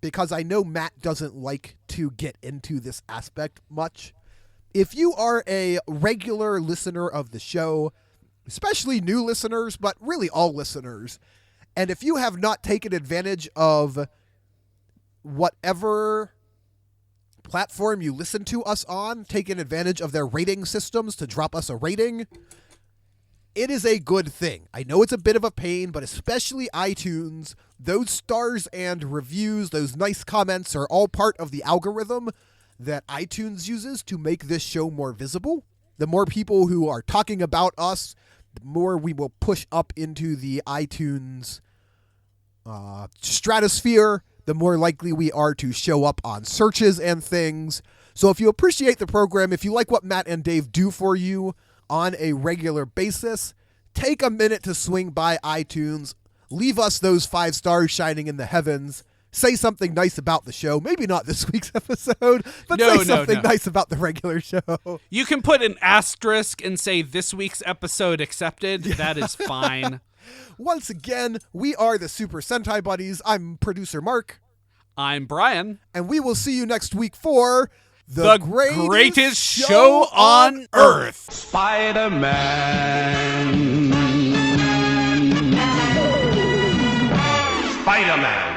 because I know Matt doesn't like to get into this aspect much. If you are a regular listener of the show, especially new listeners, but really all listeners, and if you have not taken advantage of whatever platform you listen to us on, taken advantage of their rating systems to drop us a rating, it is a good thing. I know it's a bit of a pain, but especially iTunes, those stars and reviews, those nice comments are all part of the algorithm that iTunes uses to make this show more visible. The more people who are talking about us, the more we will push up into the iTunes stratosphere, the more likely we are to show up on searches and things. So if you appreciate the program, if you like what Matt and Dave do for you on a regular basis, take a minute to swing by iTunes, leave us those 5 stars shining in the heavens, say something nice about the show. Maybe not this week's episode, but say something nice about the regular show. You can put an asterisk and say this week's episode accepted. That is fine. Once again, we are the Super Sentai Buddies. I'm producer Mark. I'm Brian. And we will see you next week for The greatest show on Earth. Spider-Man. Spider-Man.